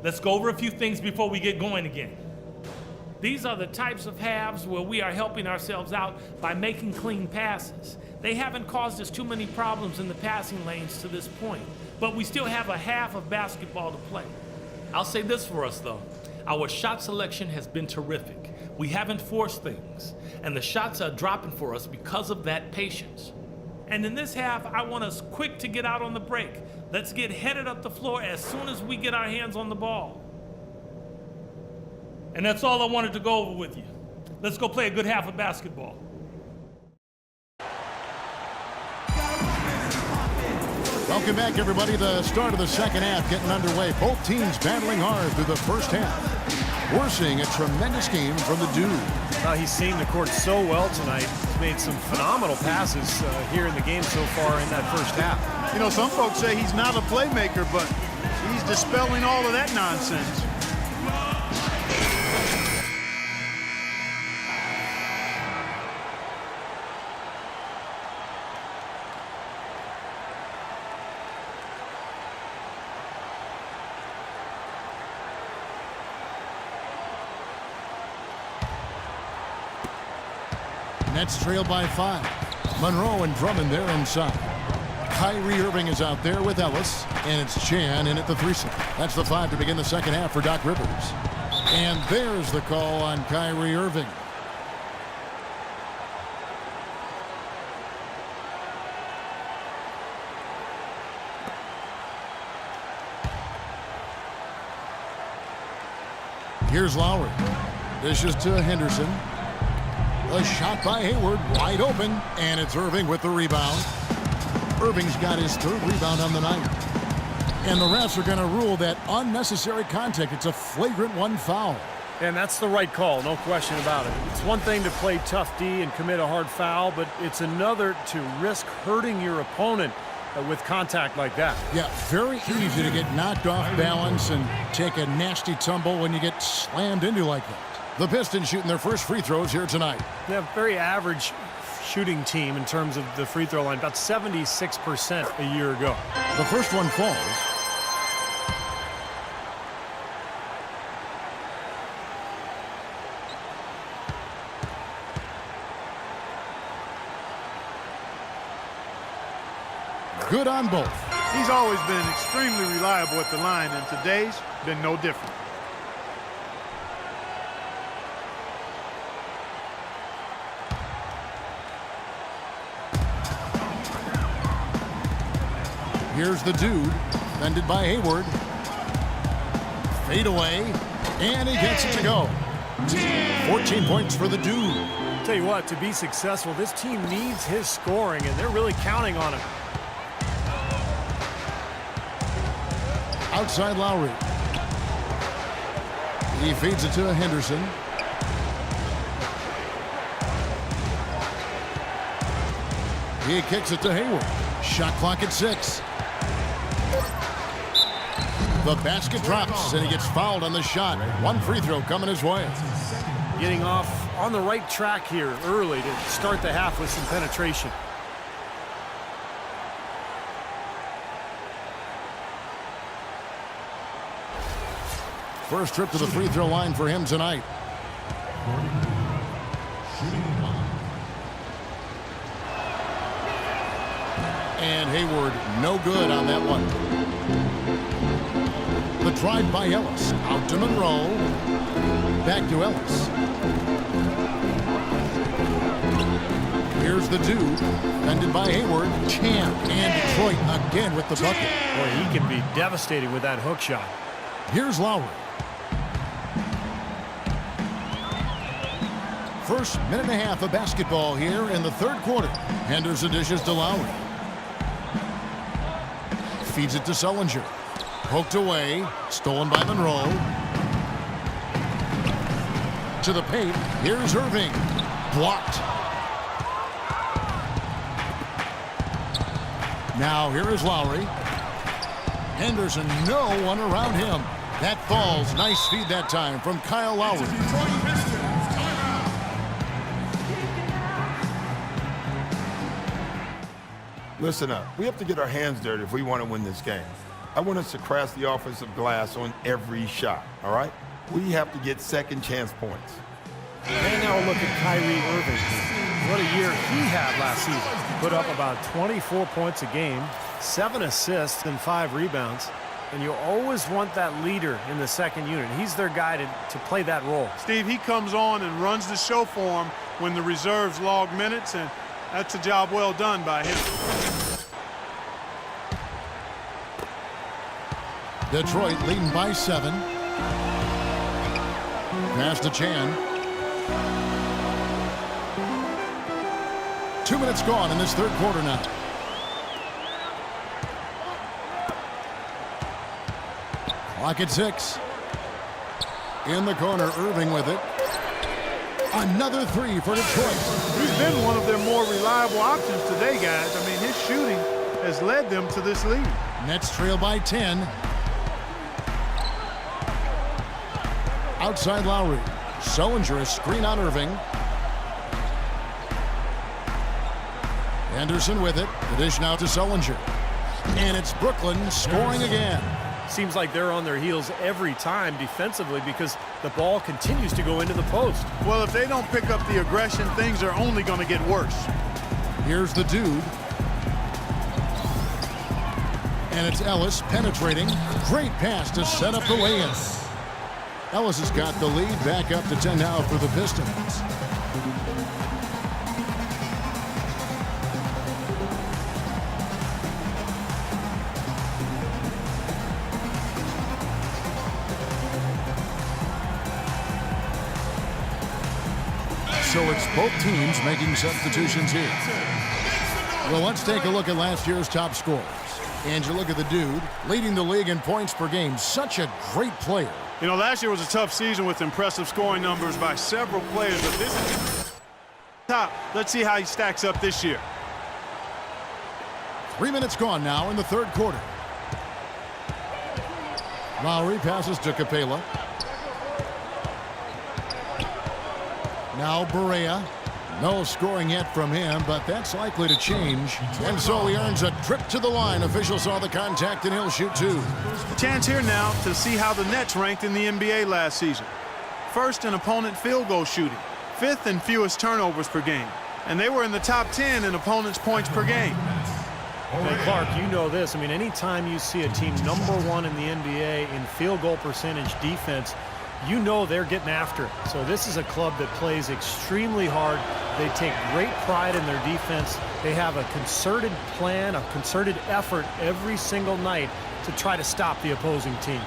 Let's go over a few things before we get going again. These are the types of halves where we are helping ourselves out by making clean passes. They haven't caused us too many problems in the passing lanes to this point, but we still have a half of basketball to play. I'll say this for us though, our shot selection has been terrific. We haven't forced things, and the shots are dropping for us because of that patience. And in this half, I want us quick to get out on the break. Let's get headed up the floor as soon as we get our hands on the ball. And that's all I wanted to go over with you. Let's go play a good half of basketball. Welcome back, everybody. The start of the second half getting underway. Both teams battling hard through the first half. We're seeing a tremendous game from the dude. He's seen the court so well tonight. He's made some phenomenal passes here in the game so far in that first half. You know, some folks say he's not a playmaker, but he's dispelling all of that nonsense. Nets trail by 5. Monroe and Drummond there inside. Kyrie Irving is out there with Ellis, and it's Chan in at the threesome. That's the 5 to begin the second half for Doc Rivers. And there's the call on Kyrie Irving. Here's Lowry. Dishes to Henderson. A shot by Hayward, wide open, and it's Irving with the rebound. Irving's got his 3rd rebound on the night. And the refs are going to rule that unnecessary contact. It's a flagrant 1 foul. And that's the right call, no question about it. It's one thing to play tough D and commit a hard foul, but it's another to risk hurting your opponent with contact like that. Yeah, very easy to get knocked off balance and take a nasty tumble when you get slammed into like that. The Pistons shooting their first free throws here tonight. They have a very average shooting team in terms of the free throw line, about 76% a year ago. The first one falls. Good on both. He's always been extremely reliable at the line, and today's been no different. Here's the dude, defended by Hayward. Fade away, and he gets it to go. 14 points for the dude. Tell you what, to be successful, this team needs his scoring, and they're really counting on him. Outside Lowry. He feeds it to Henderson. He kicks it to Hayward. Shot clock at 6. The basket drops, and he gets fouled on the shot. 1 free throw coming his way. Getting off on the right track here early to start the half with some penetration. First trip to the free throw line for him tonight. And Hayward, no good on that one. The drive by Ellis. Out to Monroe. Back to Ellis. Here's the dude. Defended by Hayward. Chan. And Detroit again with the bucket. Boy, he can be devastating with that hook shot. Here's Lowry. First minute and a half of basketball here in the 3rd quarter. Henderson dishes to Lowry. Feeds it to Sullinger. Poked away. Stolen by Monroe. To the paint. Here's Irving. Blocked. Now here is Lowry. Henderson, no one around him. That falls. Nice feed that time from Kyle Lowry. Listen up. We have to get our hands dirty if we want to win this game. I want us to crash the offensive glass on every shot, all right? We have to get second chance points. And now look at Kyrie Irving. What a year he had last season. Put up about 24 points a game, 7 assists and 5 rebounds. And you always want that leader in the second unit. He's their guy to play that role. Steve, he comes on and runs the show for him when the reserves log minutes, and that's a job well done by him. Detroit leading by 7. Pass to Chan. 2 minutes gone in this third quarter now. Clock at 6. In the corner, Irving with it. Another 3 for Detroit. He's been one of their more reliable options today, guys. I mean, his shooting has led them to this lead. Nets trail by 10. Outside Lowry. Sullinger, a screen on Irving. Anderson with it. The dish now to Sullinger. And it's Brooklyn scoring again. Seems like they're on their heels every time defensively because the ball continues to go into the post. Well, if they don't pick up the aggression, things are only going to get worse. Here's the dude. And it's Ellis penetrating. Great pass to set up the lay-in. Ellis has got the lead back up to 10 now for the Pistons. So it's both teams making substitutions here. Well, let's take a look at last year's top scorers. And you look at the dude leading the league in points per game. Such a great player. You know, last year was a tough season with impressive scoring numbers by several players, but this is top. Let's see how he stacks up this year. 3 minutes gone now in the third quarter. Lowry passes to Capela. Now Barea. No scoring yet from him, but that's likely to change. And so he earns a trip to the line. Officials saw the contact, and he'll shoot 2. Chance here now to see how the Nets ranked in the NBA last season. First in opponent field goal shooting. 5th in fewest turnovers per game. And they were in the top 10 in opponents' points per game. And Clark, you know this. I mean, anytime you see a team #1 in the NBA in field goal percentage defense, you know they're getting after it. So this is a club that plays extremely hard. They take great pride in their defense. They have a concerted plan, a concerted effort every single night to try to stop the opposing team.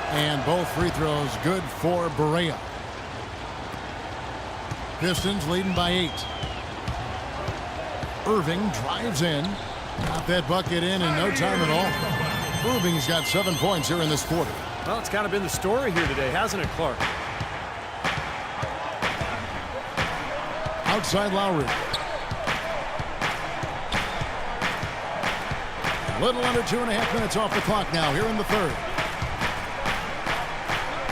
And both free throws good for Barea. Pistons leading by 8. Irving drives in. Got that bucket in no time at all. Irving's got 7 points here in this quarter. Well, it's kind of been the story here today, hasn't it, Clark? Outside Lowry. A little under 2.5 minutes off the clock now here in the third.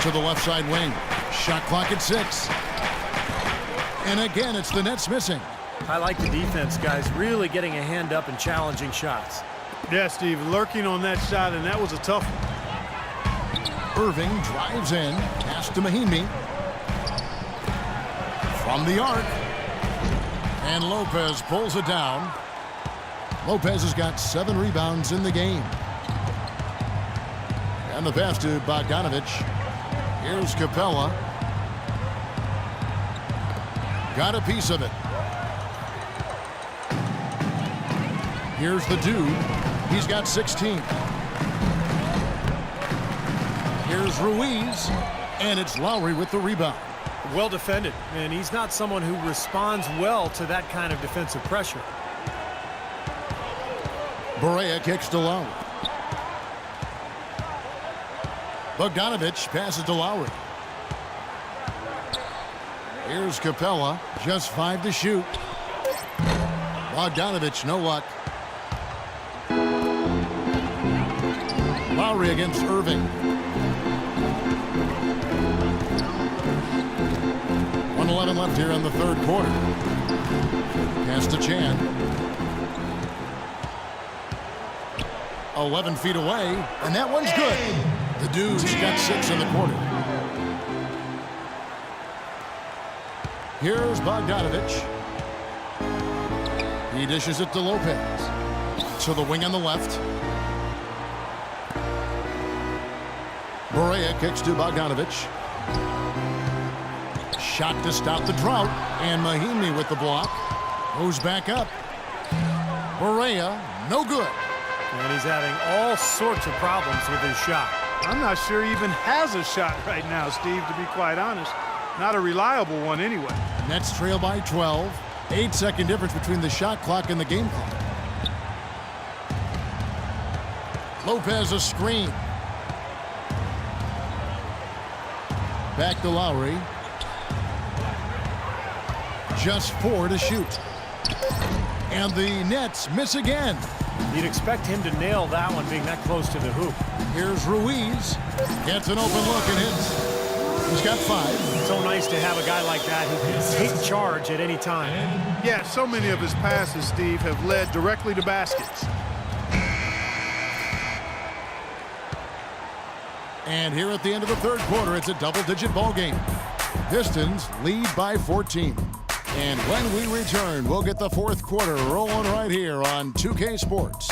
To the left side wing. Shot clock at 6. And again, it's the Nets missing. I like the defense, guys, really getting a hand up and challenging shots. Yeah, Steve, lurking on that shot, and that was a tough one. Irving drives in. Pass to Mahinmi. From the arc. And Lopez pulls it down. Lopez has got 7 rebounds in the game. And the pass to Bogdanovich. Here's Capela. Got a piece of it. Here's the dude. He's got 16. Here's Ruiz. And it's Lowry with the rebound. Well defended, and he's not someone who responds well to that kind of defensive pressure. Barea kicks to Lowry. Bogdanovich passes to Lowry. Here's Capela. Just 5 to shoot. Bogdanovich, no luck. Lowry against Irving. 1:11 left here in the third quarter. Pass to Chan. 11 feet away, and that one's good. The Dudes got 6 in the quarter. Here's Bogdanovich. He dishes it to Lopez. To the wing on the left. Barea kicks to Bogdanovich. Shot to stop the drought, and Mahinmi with the block. Goes back up. Barea, no good. And he's having all sorts of problems with his shot. I'm not sure he even has a shot right now, Steve, to be quite honest. Not a reliable one anyway. Nets trail by 12. 8-second difference between the shot clock and the game clock. Lopez a screen. Back to Lowry. Just 4 to shoot. And the Nets miss again. You'd expect him to nail that one being that close to the hoop. Here's Ruiz. Gets an open look and hits. He's got 5. It's so nice to have a guy like that who can take charge at any time. Yeah, so many of his passes, Steve, have led directly to baskets. And here at the end of the third quarter, it's a double-digit ball game. Pistons lead by 14. And when we return, we'll get the fourth quarter rolling right here on 2K Sports.